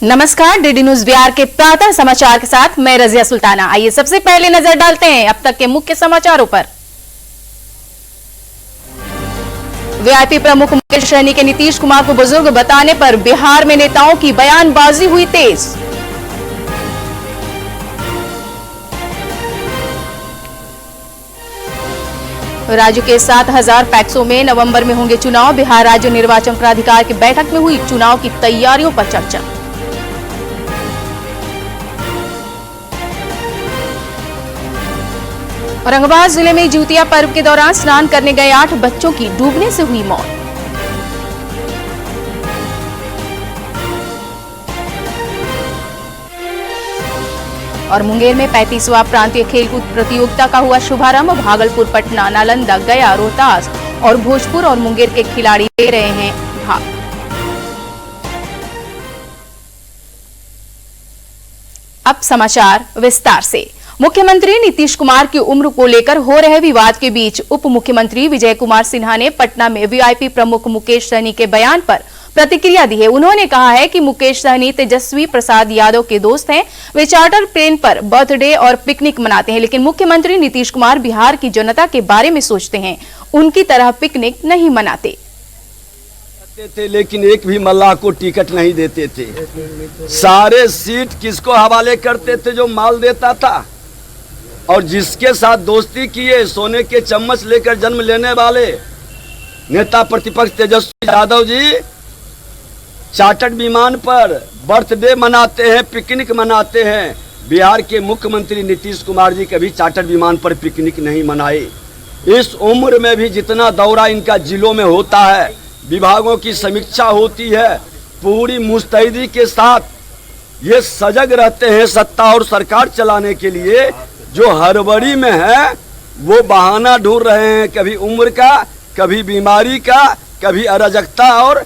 नमस्कार, DD news Bihar के प्रातः समाचार के साथ मैं रजिया सुल्ताना। आइए सबसे पहले नजर डालते हैं अब तक के मुख्य समाचारों पर। वीआईपी प्रमुख मुकेश सहनी के नीतीश कुमार को बुजुर्ग बताने पर बिहार में नेताओं की बयानबाजी हुई तेज। राज्य के 7,000 पैक्सों में नवंबर में होंगे चुनाव। बिहार राज्य निर्वाचन प्राधिकार की बैठक में हुई चुनाव की तैयारियों पर चर्चा। औरंगाबाद जिले में जिउतिया पर्व के दौरान स्नान करने गए 8 बच्चों की डूबने से हुई मौत। और मुंगेर में 35वां प्रांतीय खेलकूद प्रतियोगिता का हुआ शुभारंभ। भागलपुर, पटना, नालंदा, गया, रोहतास और भोजपुर और मुंगेर के खिलाड़ी ले रहे हैं भाग। अब समाचार विस्तार से। मुख्यमंत्री नीतीश कुमार की उम्र को लेकर हो रहे विवाद के बीच उप मुख्यमंत्री विजय कुमार सिन्हा ने पटना में वीआईपी प्रमुख मुकेश सहनी के बयान पर प्रतिक्रिया दी है। उन्होंने कहा है कि मुकेश सहनी तेजस्वी प्रसाद यादव के दोस्त हैं। वे चार्टर प्लेन पर बर्थडे और पिकनिक मनाते हैं, लेकिन मुख्यमंत्री नीतीश कुमार बिहार की जनता के बारे में सोचते हैं, उनकी तरह पिकनिक नहीं मनाते थे। लेकिन एक भी मल्लाह को टिकट नहीं देते थे। सारे सीट किसको हवाले करते थे? जो माल देता था। और जिसके साथ दोस्ती किए, सोने के चम्मच लेकर जन्म लेने वाले नेता प्रतिपक्ष तेजस्वी यादव जी चार्टर्ड विमान पर बर्थडे मनाते हैं, पिकनिक मनाते हैं। बिहार के मुख्यमंत्री नीतीश कुमार जी कभी चार्टर्ड विमान पर पिकनिक नहीं मनाए। इस उम्र में भी जितना दौरा इनका जिलों में होता है, विभागों की समीक्षा होती है, पूरी मुस्तैदी के साथ ये सजग रहते हैं सत्ता और सरकार चलाने के लिए। जो हड़बड़ी में है वो बहाना ढूंढ रहे हैं, कभी उम्र का, कभी बीमारी का, कभी अराजकता और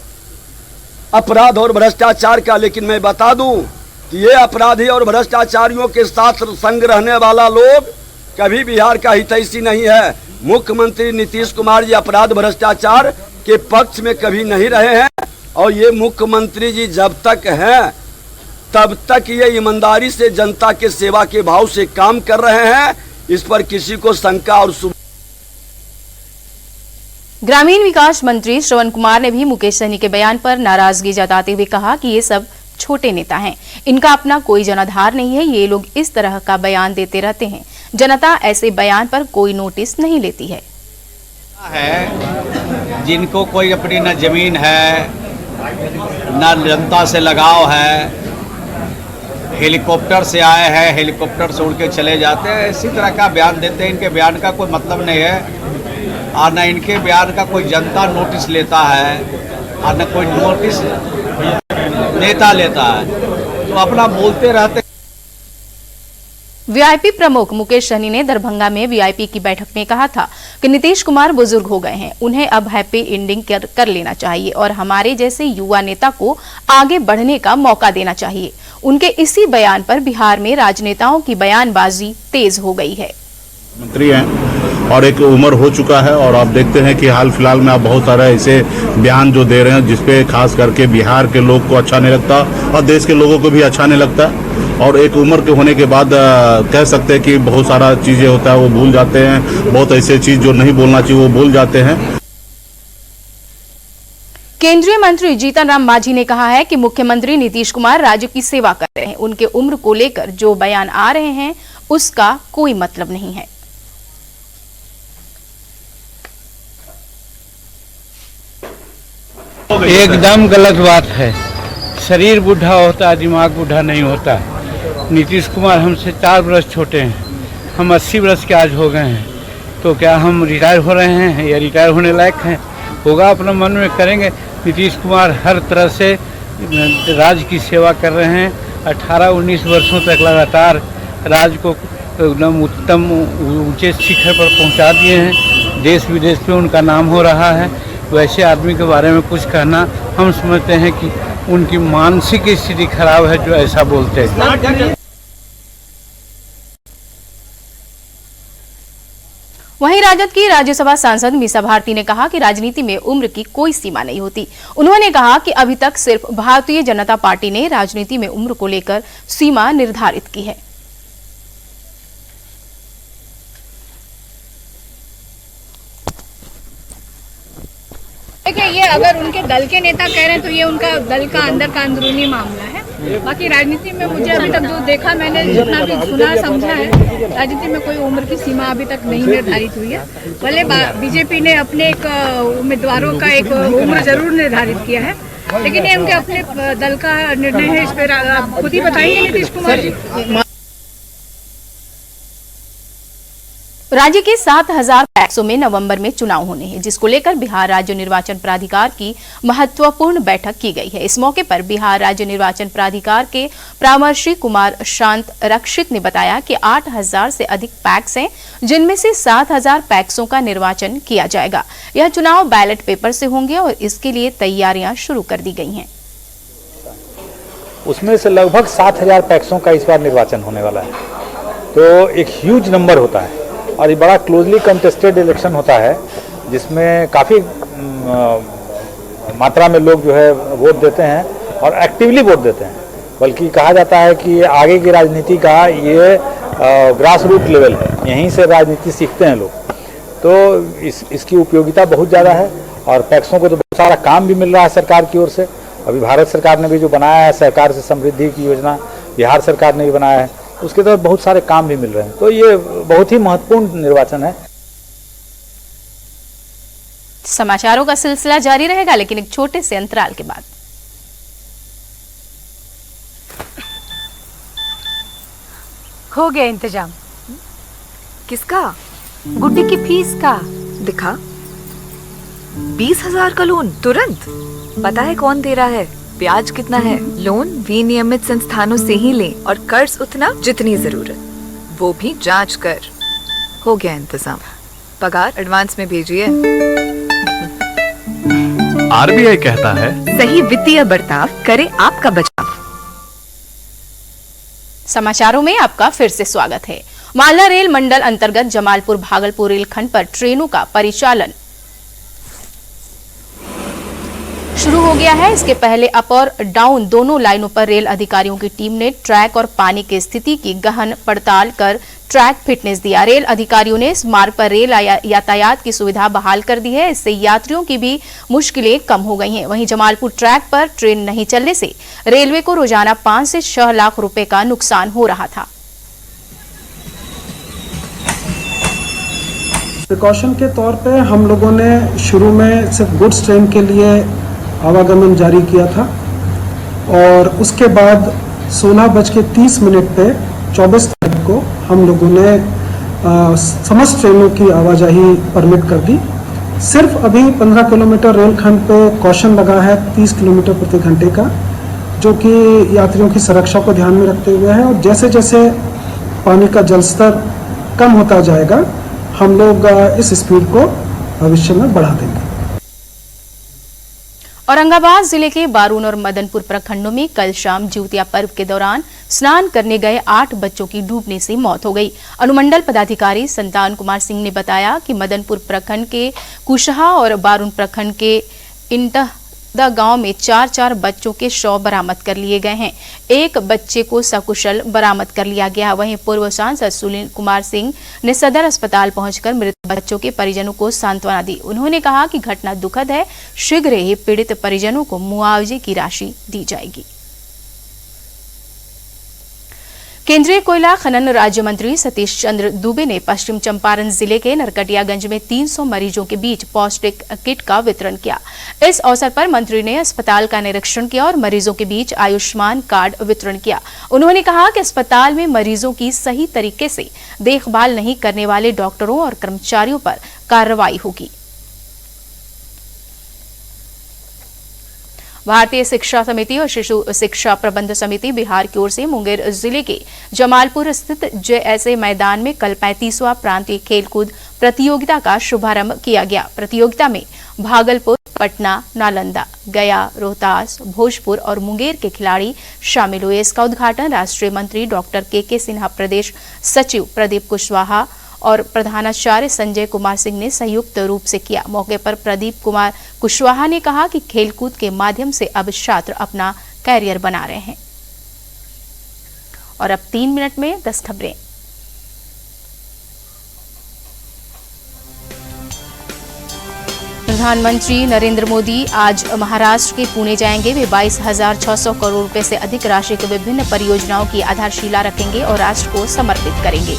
अपराध और भ्रष्टाचार का। लेकिन मैं बता दूं कि ये अपराधी और भ्रष्टाचारियों के साथ संग रहने वाला लोग कभी बिहार का हितैषी नहीं है। मुख्यमंत्री नीतीश कुमार जी अपराध भ्रष्टाचार के पक्ष में कभी नहीं रहे हैं, और ये मुख्यमंत्री जी जब तक हैं तब तक ये ईमानदारी से जनता के सेवा के भाव से काम कर रहे हैं। इस पर किसी को शंका और ग्रामीण विकास मंत्री श्रवण कुमार ने भी मुकेश सहनी के बयान पर नाराजगी जताते हुए कहा कि ये सब छोटे नेता हैं, इनका अपना कोई जनाधार नहीं है, ये लोग इस तरह का बयान देते रहते हैं, जनता ऐसे बयान पर कोई नोटिस नहीं लेती है। जिनको कोई अपनी न जमीन है न जनता से लगाव है, हेलीकॉप्टर से आए हैं, हेलीकॉप्टर से उड़ के चले जाते हैं, इसी तरह का बयान देते हैं। इनके बयान का कोई मतलब नहीं है और न इनके बयान का कोई जनता नोटिस लेता है और न कोई नोटिस नेता लेता है, तो अपना बोलते रहते। वीआईपी प्रमुख मुकेश सहनी ने दरभंगा में वीआईपी की बैठक में कहा था कि नीतीश कुमार बुजुर्ग हो गए हैं, उन्हें अब हैप्पी एंडिंग कर लेना चाहिए और हमारे जैसे युवा नेता को आगे बढ़ने का मौका देना चाहिए। उनके इसी बयान पर बिहार में राजनेताओं की बयानबाजी तेज हो गई है। मंत्री हैं और एक उम्र हो चुका है, और आप देखते हैं कि हाल फिलहाल में आप बहुत सारे ऐसे बयान जो दे रहे हैं जिसपे खास करके बिहार के लोग को अच्छा नहीं लगता और देश के लोगों को भी अच्छा नहीं लगता। और एक उम्र के होने के बाद कह सकते हैं कि बहुत सारा चीजें होता है वो भूल जाते हैं, बहुत ऐसे चीज जो नहीं बोलना चाहिए वो भूल जाते हैं। केंद्रीय मंत्री जीतन राम मांझी ने कहा है कि मुख्यमंत्री नीतीश कुमार राज्य की सेवा कर रहे हैं, उनके उम्र को लेकर जो बयान आ रहे हैं उसका कोई मतलब नहीं है। एकदम गलत बात है। शरीर बूढ़ा होता है, दिमाग बूढ़ा नहीं होता। नीतीश कुमार हमसे 4 वर्ष छोटे हैं, हम 80 वर्ष के आज हो गए हैं, तो क्या हम रिटायर हो रहे हैं या रिटायर होने लायक हैं? होगा अपना मन में करेंगे। नीतीश कुमार हर तरह से राज्य की सेवा कर रहे हैं। 18-19 वर्षों तक लगातार राज्य को एकदम उत्तम ऊंचे शिखर पर पहुंचा दिए हैं। देश विदेश में उनका नाम हो रहा है। वैसे आदमी के बारे में कुछ कहना, हम समझते हैं कि उनकी मानसिक स्थिति खराब है जो ऐसा बोलते हैं। वहीं राजद की राज्यसभा सांसद मीसा भारती ने कहा कि राजनीति में उम्र की कोई सीमा नहीं होती। उन्होंने कहा कि अभी तक सिर्फ भारतीय जनता पार्टी ने राजनीति में उम्र को लेकर सीमा निर्धारित की है। देखिए, ये अगर उनके दल के नेता कह रहे हैं तो ये उनका दल का अंदर का अंदरूनी मामला है। बाकी राजनीति में मुझे अभी तक जो देखा, मैंने जितना भी सुना समझा है, राजनीति में कोई उम्र की सीमा अभी तक नहीं निर्धारित हुई है। भले बीजेपी ने अपने एक उम्मीदवारों का एक उम्र जरूर निर्धारित किया है, लेकिन ये उनके अपने दल का निर्णय है। इस पर आप खुद ही बताएंगे नीतीश कुमार जी। राज्य के 7,000 पैक्सों में नवंबर में चुनाव होने हैं, जिसको लेकर बिहार राज्य निर्वाचन प्राधिकार की महत्वपूर्ण बैठक की गई है। इस मौके पर बिहार राज्य निर्वाचन प्राधिकार के परामर्शी कुमार शांत रक्षित ने बताया कि 8,000 से अधिक पैक्स हैं, जिनमें से 7,000 पैक्सों का निर्वाचन किया जाएगा। यह चुनाव बैलेट पेपर से होंगे और इसके लिए तैयारियां शुरू कर दी गई हैं। उसमें से लगभग 7,000 पैक्सों का इस बार निर्वाचन होने वाला है, तो एक ह्यूज नंबर होता है और ये बड़ा क्लोजली कंटेस्टेड इलेक्शन होता है, जिसमें काफ़ी मात्रा में लोग जो है वोट देते हैं और एक्टिवली वोट देते हैं। बल्कि कहा जाता है कि आगे की राजनीति का ये ग्रास रूट लेवल है, यहीं से राजनीति सीखते हैं लोग। तो इसकी उपयोगिता बहुत ज़्यादा है और पैक्सों को तो बहुत सारा काम भी मिल रहा है सरकार की ओर से। अभी भारत सरकार ने भी जो बनाया है सहकार से समृद्धि की योजना, बिहार सरकार ने भी बनाया है, उसके तहत बहुत सारे काम भी मिल रहे हैं। तो ये बहुत ही महत्वपूर्ण निर्वाचन है। समाचारों का सिलसिला जारी रहेगा, लेकिन एक छोटे से अंतराल के बाद। हो गया इंतजाम। किसका? गुड्डी की फीस का। दिखा। 20,000 का लोन तुरंत। पता है कौन दे रहा है, ब्याज कितना है? लोन विनियमित संस्थानों से ही लें और कर्ज उतना जितनी जरूरत, वो भी जांच कर। हो गया इंतजाम। पगार एडवांस में भेजिए। आरबीआई कहता है, सही वित्तीय बर्ताव करे आपका बचाव। समाचारों में आपका फिर से स्वागत है। मालदा रेल मंडल अंतर्गत जमालपुर भागलपुर रेलखंड पर ट्रेनों का परिचालन शुरू हो गया है। इसके पहले अप और डाउन दोनों लाइनों पर रेल अधिकारियों की टीम ने ट्रैक और पानी की स्थिति की गहन पड़ताल कर ट्रैक फिटनेस दिया। रेल अधिकारियों ने इस मार्ग पर रेल यातायात की सुविधा बहाल कर दी है। इससे यात्रियों की भी मुश्किलें कम हो गई हैं। वहीं जमालपुर ट्रैक पर ट्रेन नहीं चलने से रेलवे को रोजाना 5 से 6 लाख रुपए का नुकसान हो रहा था। प्रिकॉशन के तौर पे हम लोगों ने शुरू में सिर्फ गुड्स ट्रेन के लिए आवागमन जारी किया था और उसके बाद 16:30 पे 24 तारीख को हम लोगों ने समस्त ट्रेनों की आवाजाही परमिट कर दी। सिर्फ अभी 15 किलोमीटर रेलखंड पे कॉशन लगा है 30 किलोमीटर प्रति घंटे का, जो कि यात्रियों की सुरक्षा को ध्यान में रखते हुए है। और जैसे जैसे पानी का जल स्तर कम होता जाएगा, हम लोग इस स्पीड को भविष्य में बढ़ा देंगे। औरंगाबाद जिले के बारून और मदनपुर प्रखंडों में कल शाम जिउतिया पर्व के दौरान स्नान करने गए 8 बच्चों की डूबने से मौत हो गई। अनुमंडल पदाधिकारी संतान कुमार सिंह ने बताया कि मदनपुर प्रखंड के कुशहा और बारून प्रखंड के इंटहदा गांव में 4 बच्चों के शव बरामद कर लिए गए हैं। एक बच्चे को सकुशल बरामद कर लिया गया। वहीं पूर्व सांसद सुनील कुमार सिंह ने सदर अस्पताल पहुंचकर मृत बच्चों के परिजनों को सांत्वना दी। उन्होंने कहा कि घटना दुखद है, शीघ्र ही पीड़ित परिजनों को मुआवजे की राशि दी जाएगी। केंद्रीय कोयला खनन राज्य मंत्री सतीश चंद्र दुबे ने पश्चिम चंपारण जिले के नरकटियागंज में 300 मरीजों के बीच पौष्टिक किट का वितरण किया। इस अवसर पर मंत्री ने अस्पताल का निरीक्षण किया और मरीजों के बीच आयुष्मान कार्ड वितरण किया। उन्होंने कहा कि अस्पताल में मरीजों की सही तरीके से देखभाल नहीं करने वाले डॉक्टरों और कर्मचारियों पर कार्रवाई होगी। भारतीय शिक्षा समिति और शिशु शिक्षा प्रबंध समिति बिहार की ओर से मुंगेर जिले के जमालपुर स्थित जेएसए मैदान में कल 35वां प्रांतीय खेलकूद प्रतियोगिता का शुभारंभ किया गया। प्रतियोगिता में भागलपुर, पटना, नालंदा, गया, रोहतास, भोजपुर और मुंगेर के खिलाड़ी शामिल हुए। इसका उद्घाटन राष्ट्रीय मंत्री डॉक्टर के सिन्हा, प्रदेश सचिव प्रदीप कुशवाहा और प्रधानाचार्य संजय कुमार सिंह ने संयुक्त रूप से किया। मौके पर प्रदीप कुमार कुशवाहा ने कहा कि खेलकूद के माध्यम से अब छात्र अपना कैरियर बना रहे हैं। और अब 3 मिनट में 10 खबरें। प्रधानमंत्री नरेंद्र मोदी आज महाराष्ट्र के पुणे जाएंगे। वे 22,600 करोड़ रुपए से अधिक राशि की विभिन्न परियोजनाओं की आधारशिला रखेंगे और राष्ट्र को समर्पित करेंगे।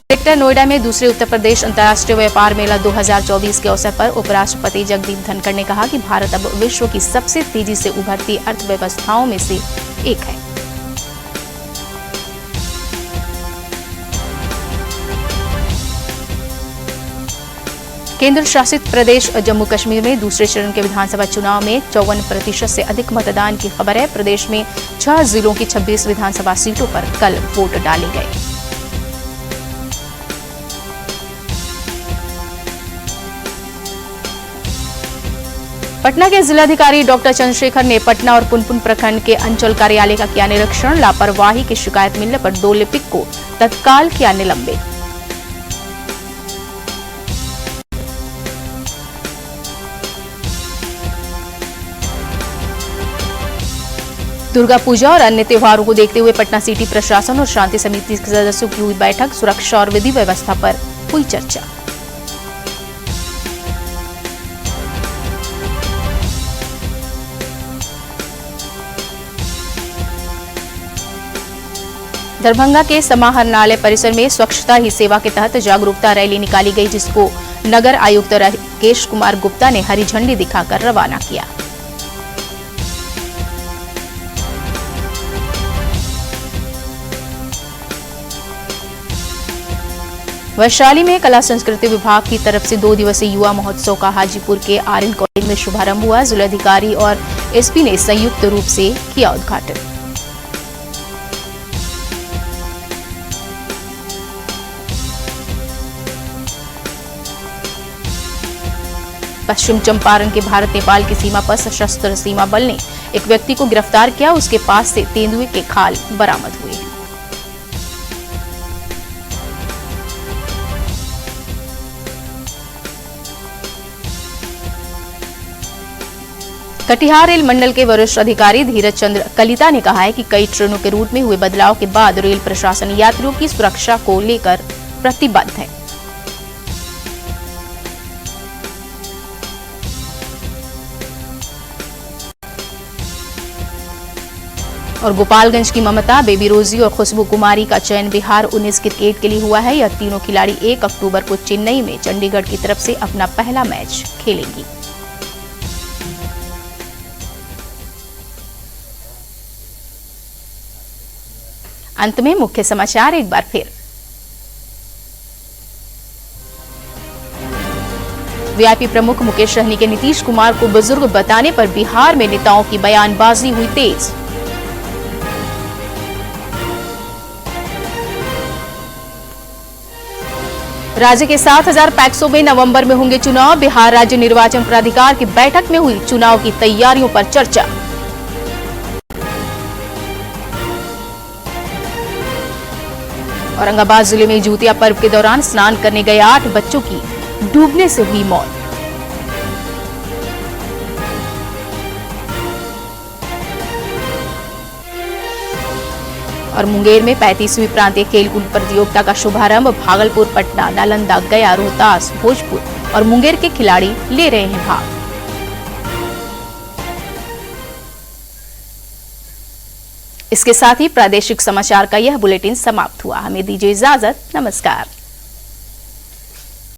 ग्रेटर नोएडा में दूसरे उत्तर प्रदेश अंतर्राष्ट्रीय व्यापार मेला 2024 के अवसर पर उपराष्ट्रपति जगदीप धनखड़ ने कहा कि भारत अब विश्व की सबसे तेजी से उभरती अर्थव्यवस्थाओं में से एक है। केंद्र शासित प्रदेश जम्मू कश्मीर में दूसरे चरण के विधानसभा चुनाव में 54% से अधिक मतदान की खबर है। प्रदेश में 6 जिलों की 26 विधानसभा सीटों पर कल वोट डाले गए। पटना के जिलाधिकारी डॉक्टर चंद्रशेखर ने पटना और पुनपुन प्रखंड के अंचल कार्यालय का किया निरीक्षण। लापरवाही की शिकायत मिलने पर 2 लिपिक को तत्काल किया निलंबित। दुर्गा पूजा और अन्य त्योहारों को देखते हुए पटना सिटी प्रशासन और शांति समिति के सदस्यों की हुई बैठक। सुरक्षा और विधि व्यवस्था पर हुई चर्चा। दरभंगा के समाहरणालय परिसर में स्वच्छता ही सेवा के तहत जागरूकता रैली निकाली गई, जिसको नगर आयुक्त राकेश कुमार गुप्ता ने हरी झंडी दिखाकर रवाना किया। वैशाली में कला संस्कृति विभाग की तरफ से 2 दिवसीय युवा महोत्सव का हाजीपुर के आर्यन कॉलेज में शुभारंभ हुआ। जिलाधिकारी और एसपी ने संयुक्त रूप से किया उद्घाटन। पश्चिम चंपारण के भारत नेपाल की सीमा पर सशस्त्र सीमा बल ने एक व्यक्ति को गिरफ्तार किया। उसके पास से तेंदुए के खाल बरामद हुए हैं। कटिहार रेल मंडल के वरिष्ठ अधिकारी धीरज चंद्र कलिता ने कहा है कि कई ट्रेनों के रूट में हुए बदलाव के बाद रेल प्रशासन यात्रियों की सुरक्षा को लेकर प्रतिबद्ध है। और गोपालगंज की ममता, बेबी रोजी और खुशबू कुमारी का चयन बिहार 19 क्रिकेट के लिए हुआ है। यह तीनों खिलाड़ी 1 अक्टूबर को चेन्नई में चंडीगढ़ की तरफ से अपना पहला मैच खेलेंगी। अंत में मुख्य समाचार एक बार फिर। वीआईपी प्रमुख मुकेश सहनी के नीतीश कुमार को बुजुर्ग बताने पर बिहार में नेताओं की बयानबाजी हुई तेज। राज्य के 7,000 पैक्सों में नवंबर में होंगे चुनाव। बिहार राज्य निर्वाचन प्राधिकार की बैठक में हुई चुनाव की तैयारियों पर चर्चा। औरंगाबाद जिले में जूतिया पर्व के दौरान स्नान करने गए 8 बच्चों की डूबने से हुई मौत। और मुंगेर में 35वीं प्रांतीय खेलकूद प्रतियोगिता का शुभारंभ। भागलपुर, पटना, नालंदा, गया, रोहतास, भोजपुर और मुंगेर के खिलाड़ी ले रहे हैं भाग। इसके साथ ही प्रादेशिक समाचार का यह बुलेटिन समाप्त हुआ। हमें दीजिए इजाजत। नमस्कार।